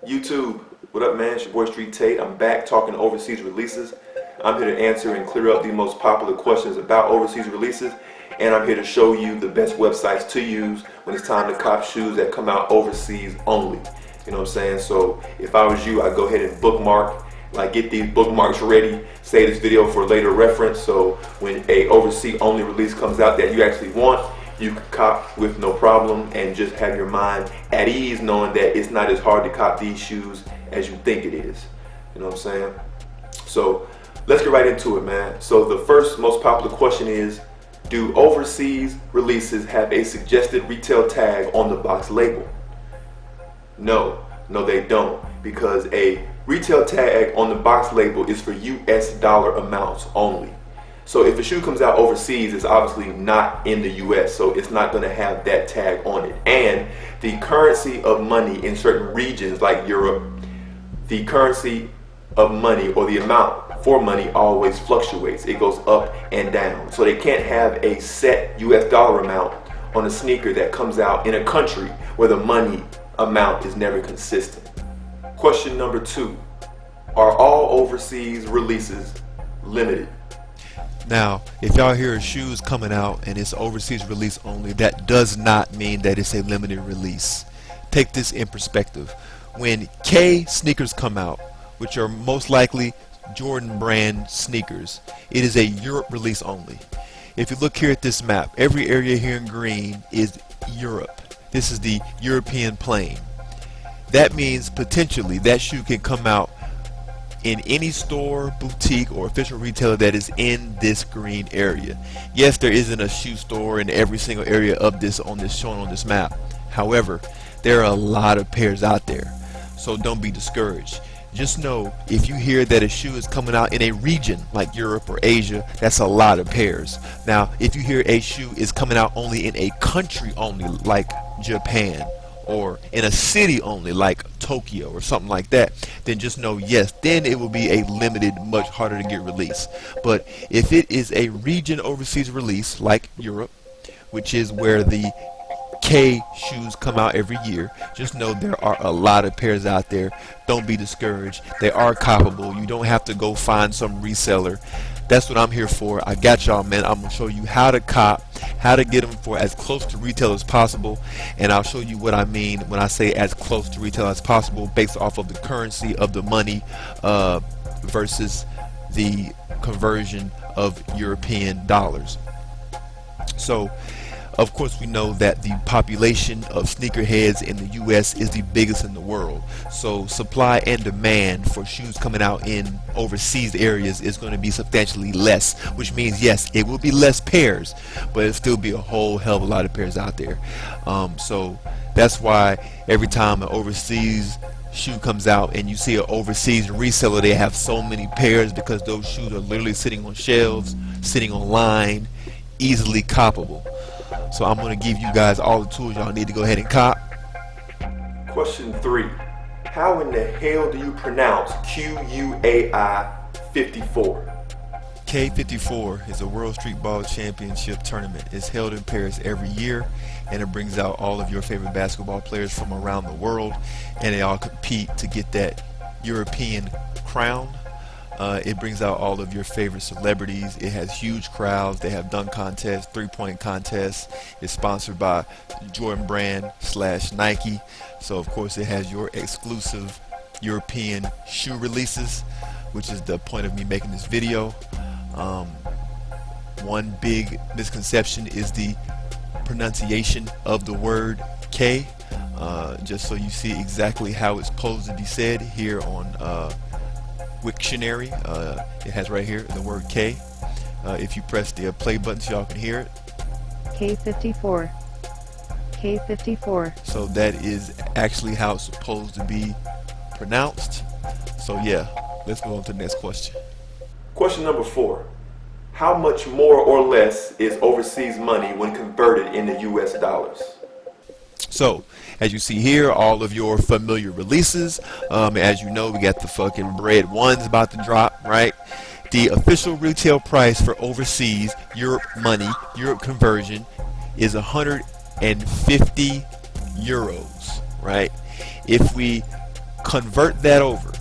YouTube, what up, man? It's your boy Street Tate. I'm back talking overseas releases. I'm here to answer and clear up the most popular questions about overseas releases, and I'm here to show you the best websites to use when it's time to cop shoes that come out overseas only. You know what I'm saying? So if I was you, I'd go ahead and bookmark, like get these bookmarks ready, save this video for later reference, so when a overseas only release comes out that you actually want, you can cop with no problem and just have your mind at ease knowing that it's not as hard to cop these shoes as you think it is. You know what I'm saying? So let's get right into it, man. So the first most popular question is, do overseas releases have a suggested retail tag on the box label? No, they don't, because a retail tag on the box label is for US dollar amounts only. So if a shoe comes out overseas, it's obviously not in the US, so it's not going to have that tag on it. And the currency of money in certain regions like Europe, the currency of money or the amount for money always fluctuates. It goes up and down. So they can't have a set US dollar amount on a sneaker that comes out in a country where the money amount is never consistent. Question number 2. Are all overseas releases limited? Now, if y'all hear a shoes coming out and it's overseas release only, that does not mean that it's a limited release. Take this in perspective. When K sneakers come out, which are most likely Jordan brand sneakers, it is a Europe release only. If you look here at this map, every area here in green is Europe. This is the European plane. That means potentially that shoe can come out in any store, boutique, or official retailer that is in this green area. Yes, there isn't a shoe store in every single area of this shown on this map. However, there are a lot of pairs out there, so don't be discouraged. Just know if you hear that a shoe is coming out in a region like Europe or Asia, that's a lot of pairs. Now, if you hear a shoe is coming out only in a country only like Japan, or in a city only like Tokyo or something like that, then just know, yes, then it will be a limited, much harder to get release. But if it is a region overseas release like Europe, which is where the K shoes come out every year, just know there are a lot of pairs out there. Don't be discouraged. They are coppable. You don't have to go find some reseller. That's what I'm here for. I got y'all, man. I'm gonna show you how to cop, how to get them for as close to retail as possible, and I'll show you what I mean when I say as close to retail as possible based off of the currency of the money versus the conversion of European dollars. So of course, we know that the population of sneakerheads in the US is the biggest in the world. So supply and demand for shoes coming out in overseas areas is going to be substantially less, which means, yes, it will be less pairs, but it'll still be a whole hell of a lot of pairs out there. So that's why every time an overseas shoe comes out and you see an overseas reseller, they have so many pairs because those shoes are literally sitting on shelves, sitting online, easily coppable. So I'm going to give you guys all the tools y'all need to go ahead and cop. Question 3. How in the hell do you pronounce QUAI 54? K54 is a World Street Ball Championship tournament. It's held in Paris every year, and it brings out all of your favorite basketball players from around the world, and they all compete to get that European crown. It brings out all of your favorite celebrities. It has huge crowds. They have dunk contests, three-point contests. It's sponsored by Jordan brand / Nike. So of course it has your exclusive European shoe releases, which is the point of me making this video. One big misconception is the pronunciation of the word K. Just so you see exactly how it's supposed to be said here on Wiktionary, it has right here the word K. If you press the play button so y'all can hear it. K54. K54. So that is actually how it's supposed to be pronounced. So yeah, let's go on to the next question. Question number 4. How much more or less is overseas money when converted into US dollars? So, as you see here, all of your familiar releases. As you know, we got the fucking bread ones about to drop, right? The official retail price for overseas Europe money, Europe conversion, is 150 euros. right? If we convert that over,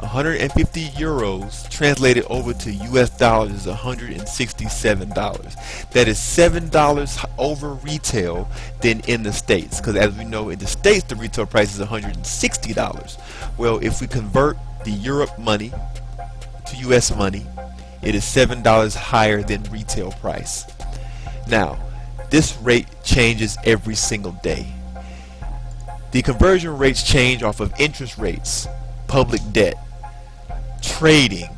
150 euros translated over to US dollars is $167. That is $7 over retail than in the States, because as we know, in the States the retail price is $160. Well, if we convert the Europe money to US money, it is $7 higher than retail price. Now, this rate changes every single day. The conversion rates change off of interest rates, public debt, trading,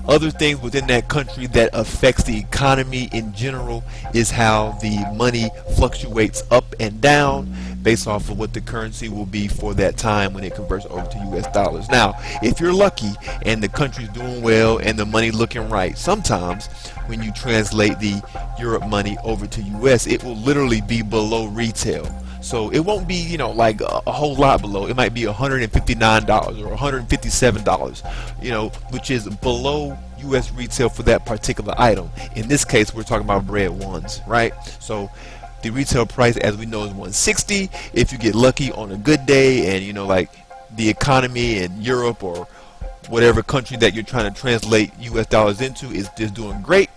other things within that country that affects the economy in general is how the money fluctuates up and down based off of what the currency will be for that time when it converts over to US dollars. Now, if you're lucky and the country's doing well and the money looking right, sometimes when you translate the Europe money over to US, it will literally be below retail. So it won't be, like a whole lot below. It might be $159 or $157, which is below US retail for that particular item. In this case, we're talking about bread ones, right? So the retail price, as we know, is $160. If you get lucky on a good day and, like the economy in Europe or whatever country that you're trying to translate US dollars into is just doing great,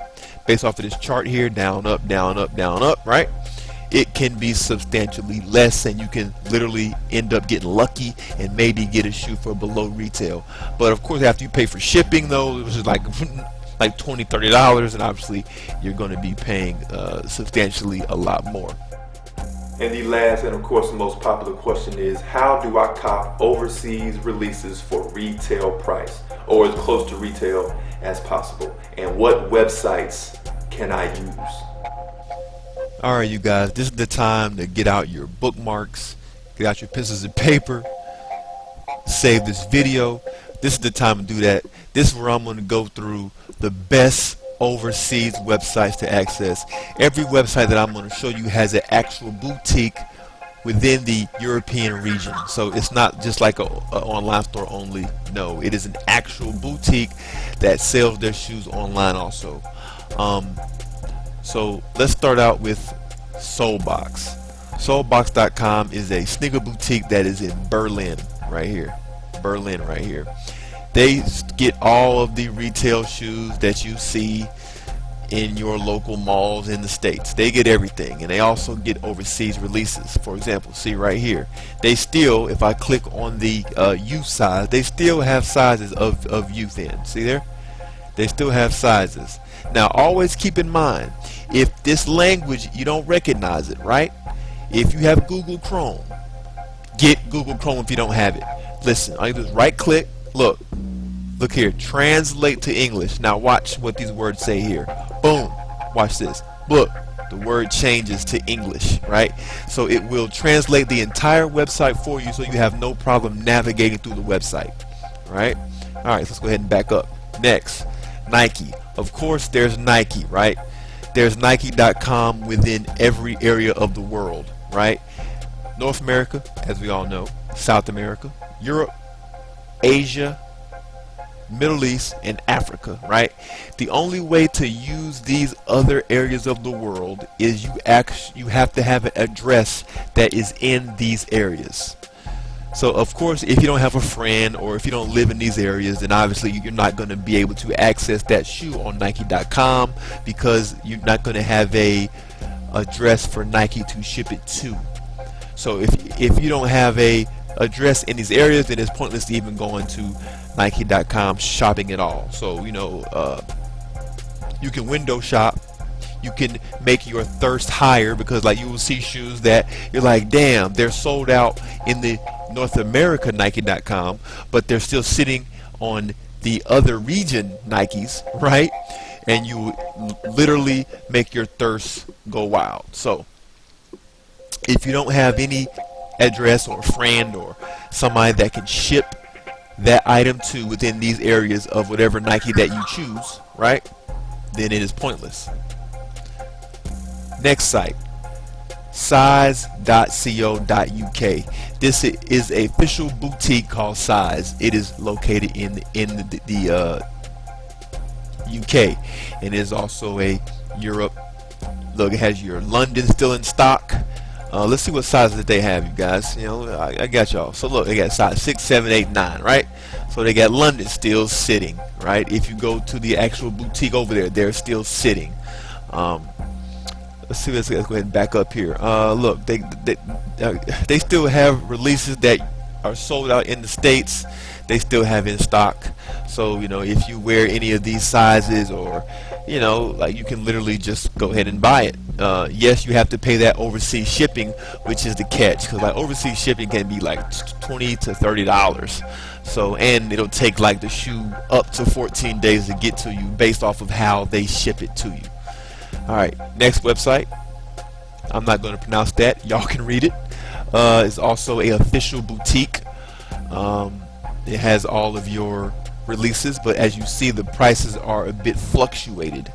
based off of this chart here, down, up, down, up, down, up, right? It can be substantially less, and you can literally end up getting lucky and maybe get a shoe for below retail. But of course, after you pay for shipping, though, which is like $20-$30, and obviously you're going to be paying substantially a lot more. And the last and of course the most popular question is, how do I cop overseas releases for retail price, or as close to retail as possible? And what websites can I use? Alright, you guys, this is the time to get out your bookmarks, get out your pencils and paper, save this video. This is the time to do that. This is where I'm going to go through the best overseas websites to access. Every website that I'm going to show you has an actual boutique within the European region. So it's not just like a online store only. No, it is an actual boutique that sells their shoes online also. So let's start out with Soulbox. Soulbox.com is a sneaker boutique that is in Berlin right here. They get all of the retail shoes that you see in your local malls in the States. They get everything, and they also get overseas releases. For example, see right here, they still, if I click on the youth size, they still have sizes of youth in. See there? They still have sizes. Now always keep in mind, if this language you don't recognize it, right? If you have Google Chrome, get Google Chrome if you don't have it. Listen, all you do is right click, look here, translate to English. Now watch what these words say here. Boom, watch this. Look, the word changes to English, right? So it will translate the entire website for you, so you have no problem navigating through the website, right? All right, so let's go ahead and back up. Next, Nike. Of course, there's Nike, right? There's Nike.com within every area of the world, right? North America, as we all know, South America, Europe, Asia, Middle East, and Africa, right? The only way to use these other areas of the world is you have to have an address that is in these areas. So of course, if you don't have a friend or if you don't live in these areas, then obviously you're not going to be able to access that shoe on Nike.com, because you're not going to have a address for Nike to ship it to. So if you don't have a address in these areas, then it's pointless to even going to Nike.com shopping at all. So you can window shop. You can make your thirst higher, because like you will see shoes that you're like, damn, they're sold out in the North America Nike.com, but they're still sitting on the other region Nikes, right? And you literally make your thirst go wild. So if you don't have any address or friend or somebody that can ship that item to within these areas of whatever Nike that you choose, right, then it is pointless. Next site, size.co.uk. This is a official boutique called Size. It is located in the UK, and is also a Europe. Look, it has your London still in stock. Let's see what sizes that they have, you guys. You know, I got y'all. So look, they got size 6, 7, 8, 9, right? So they got London still sitting, right? If you go to the actual boutique over there, they're still sitting. Let's see. Let's go ahead and back up here. Look, they still have releases that are sold out in the States. They still have in stock. So you know, if you wear any of these sizes, or you know, like, you can literally just go ahead and buy it. Yes, you have to pay that overseas shipping, which is the catch, because like overseas shipping can be like $20 to $30. So, and it'll take like the shoe up to 14 days to get to you, based off of how they ship it to you. All right, next website. I'm not going to pronounce that. Y'all can read it. It's also a official boutique. It has all of your releases, but as you see, the prices are a bit fluctuated.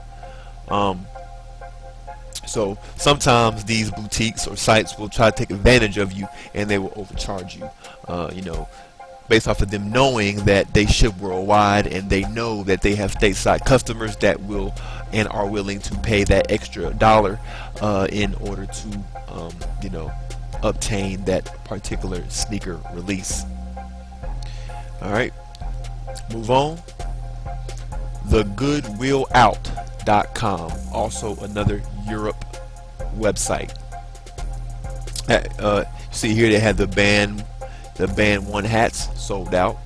So sometimes these boutiques or sites will try to take advantage of you, and they will overcharge you. You know, based off of them knowing that they ship worldwide, and they know that they have stateside customers that will and are willing to pay that extra dollar in order to you know, obtain that particular sneaker release. All right, move on. TheGoodwillOut.com, also another Europe website. See here they have the band 1 hats sold out.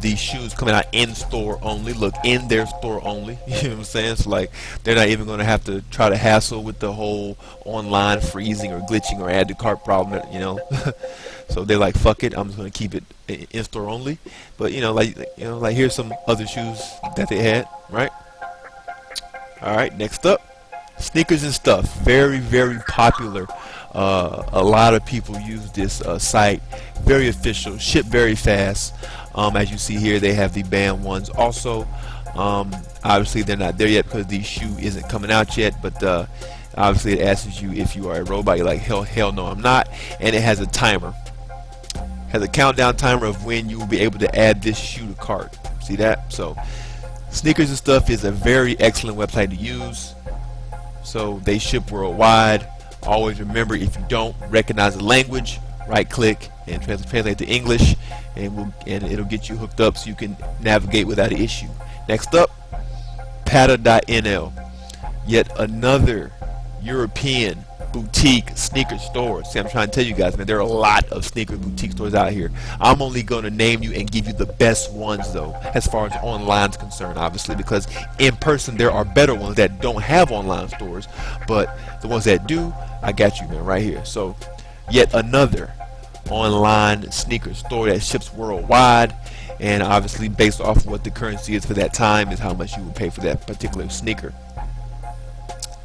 These shoes coming out in store only. Look, in their store only. You know what I'm saying? So like, they're not even going to have to try to hassle with the whole online freezing or glitching or add to cart problem, you know. So they're like, fuck it, I'm just going to keep it in store only. But you know, like here's some other shoes that they had, right? All right, next up, Sneakers and Stuff. Very, very popular. A lot of people use this site. Very official, ship very fast. As you see here, they have the band ones also. Obviously they're not there yet because the shoe isn't coming out yet, but obviously it asks you if you are a robot. You're like, hell no, I'm not. And it has a timer, has a countdown timer of when you will be able to add this shoe to cart. See that? So Sneakers and Stuff is a very excellent website to use. So they ship worldwide. Always remember, if you don't recognize the language, right click and translate to English, and it'll get you hooked up so you can navigate without an issue. Next up, Pata.nl, yet another European boutique sneaker store. See, I'm trying to tell you guys, man, there are a lot of sneaker boutique stores out here. I'm only going to name you and give you the best ones, though, as far as online is concerned, obviously, because in person there are better ones that don't have online stores, but the ones that do, I got you, man, right here. So yet another online sneaker store that ships worldwide, and obviously based off what the currency is for that time is how much you will pay for that particular sneaker.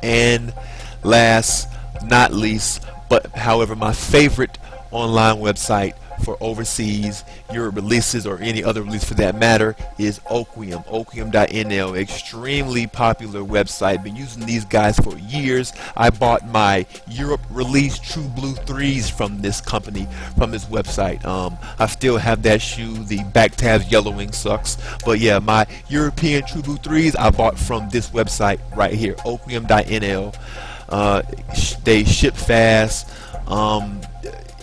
And last not least, but however, my favorite online website for overseas Europe releases, or any other release for that matter, is Oquium. Oquium.nl, extremely popular website. Been using these guys for years. I bought my Europe release True Blue 3s from this company, from this website. I still have that shoe. The back tabs yellowing sucks, but yeah, my European True Blue 3s I bought from this website right here, Oquium.nl. They ship fast.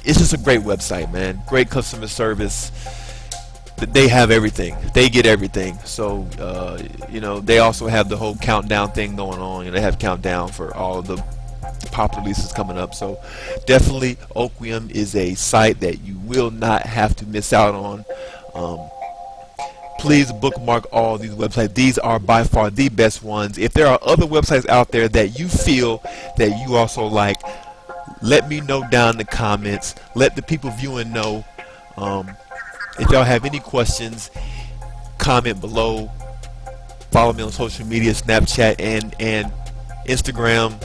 It's just a great website, man. Great customer service. They have everything. They get everything. So you know, they also have the whole countdown thing going on. You know, they have countdown for all of the pop releases coming up. So definitely Oquium is a site that you will not have to miss out on. Please bookmark all these websites. These are by far the best ones. If there are other websites out there that you feel that you also like, let me know down in the comments. Let the people viewing know. If y'all have any questions, comment below. Follow me on social media, Snapchat and Instagram.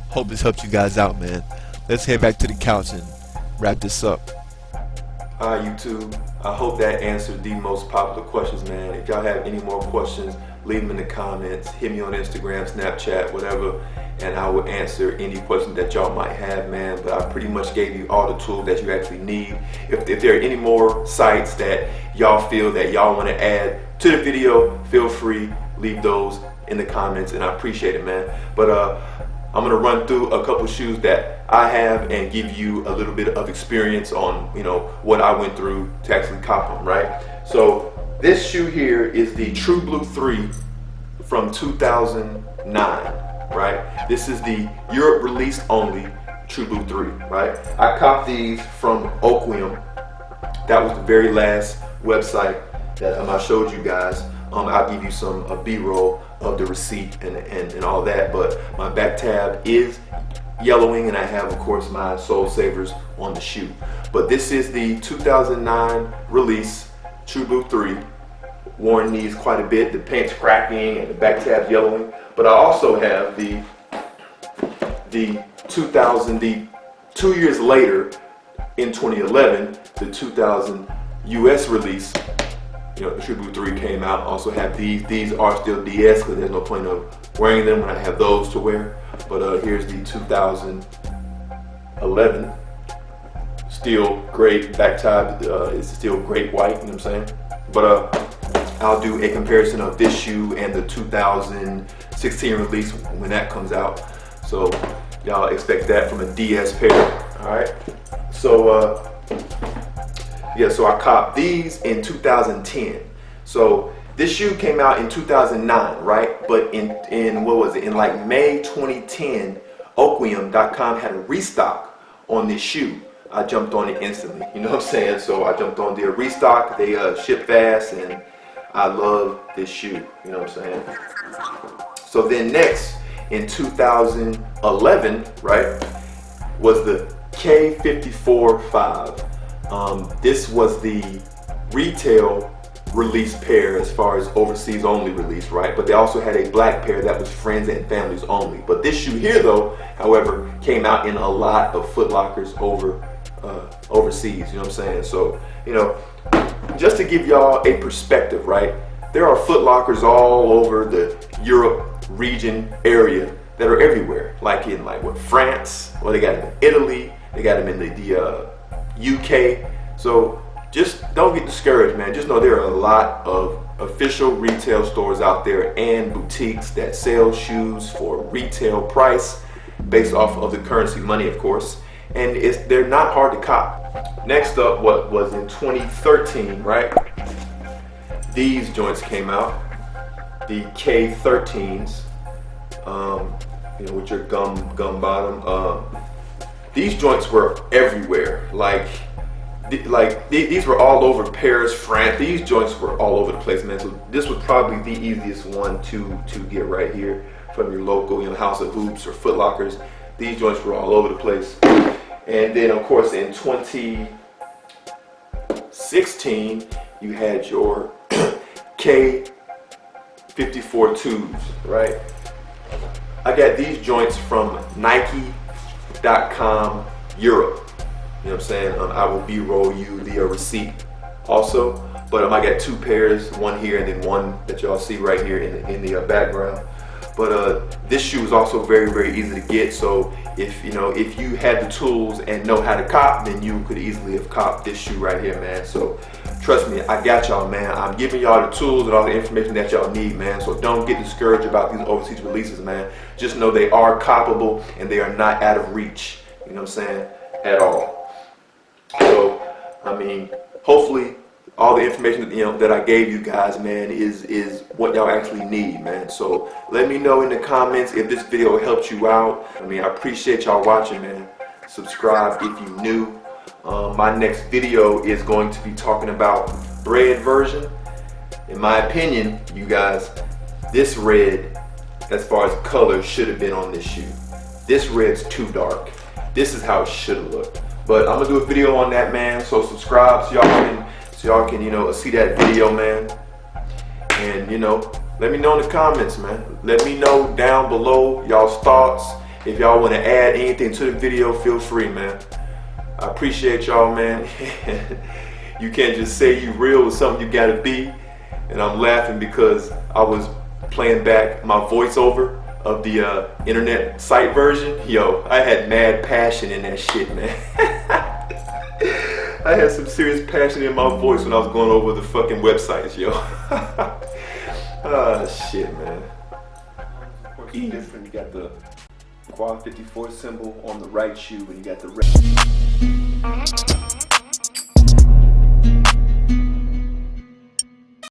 Hope this helped you guys out, man. Let's head back to the couch and wrap this up. Hi YouTube, I hope that answered the most popular questions, man. If y'all have any more questions, leave them in the comments. Hit me on Instagram, Snapchat, whatever, and I will answer any questions that y'all might have, man. But I pretty much gave you all the tools that you actually need. If there are any more sites that y'all feel that y'all want to add to the video, feel free, leave those in the comments, and I appreciate it, man. But I'm gonna run through a couple shoes that I have and give you a little bit of experience on, you know, what I went through to actually cop them, right? So this shoe here is the True Blue 3 from 2009, right? This is the Europe released only True Blue 3, right? I copped these from Quai. That was the very last website that I showed you guys. I'll give you some B-roll of the receipt and all that, but my back tab is yellowing and I have, of course, my Soul Savers on the shoe. But this is the 2009 release True Blue 3. Worn these quite a bit. The paint's cracking and the back tab's yellowing. But I also have the 2 years later in 2011, the 2000 US release. You know, the True Blue 3 came out. Also have these. These are still DS because there's no point of wearing them when I have those to wear. But here's the 2011. Still great back tab. It's still great white. You know what I'm saying? But I'll do a comparison of this shoe and the 2016 release when that comes out. So y'all expect that from a DS pair. All right. So yeah, so I copped these in 2010. So this shoe came out in 2009, right? But in what was it? In like May 2010, Oquium.com had a restock on this shoe. I jumped on it instantly. You know what I'm saying? So I jumped on their restock. They ship fast, and I love this shoe. You know what I'm saying? So then next in 2011, right, was the K54-5. This was the retail release pair as far as overseas only release, right? But they also had a black pair that was friends and families only. But this shoe here, though, however, came out in a lot of Foot Lockers overseas. You know what I'm saying? So, you know, just to give y'all a perspective, right? There are Foot Lockers all over the Europe region area that are everywhere, like in France. Well, they got them in Italy. They got them in the UK. So just don't get discouraged, man. Just know there are a lot of official retail stores out there and boutiques that sell shoes for retail price based off of the currency, money, of course. And they're not hard to cop. Next up, what was in 2013, right? These joints came out, the K13s, you know, with your gum bottom. These joints were everywhere. These were all over Paris, France. These joints were all over the place, man. So this was probably the easiest one to get right here from your local, you know, House of Hoops or Foot Lockers. These joints were all over the place. And then, of course, in 2016, you had your K54-2s, right? I got these joints from Nike.com Europe. You know what I'm saying? I will B-roll you the receipt also. But I got two pairs, one here and then one that y'all see right here in the background. But this shoe is also very, very easy to get. So if you had the tools and know how to cop, then you could easily have copped this shoe right here, man. So trust me, I got y'all, man. I'm giving y'all the tools and all the information that y'all need, man. So don't get discouraged about these overseas releases, man. Just know they are coppable and they are not out of reach. You know what I'm saying? At all. So, I mean, hopefully all the information that I gave you guys, man, is what y'all actually need, man. So let me know in the comments if this video helped you out. I mean, I appreciate y'all watching, man. Subscribe if you new. My next video is going to be talking about red version. In my opinion, you guys, this red, as far as color, should have been on this shoe. This red's too dark. This is how it should have looked. But I'm gonna do a video on that, man. So subscribe so y'all can see that video, man. And let me know in the comments, man. Let me know down below y'all's thoughts. If y'all want to add anything to the video, feel free, man. I appreciate y'all, man. You can't just say you real with something, you gotta be. And I'm laughing because I was playing back my voiceover of the internet site version. Yo, I had mad passion in that shit, man. I had some serious passion in my voice when I was going over the fucking websites, yo. Ah, shit, man. Of course, it's different. You got the Quai 54 symbol on the right shoe, and you got the red.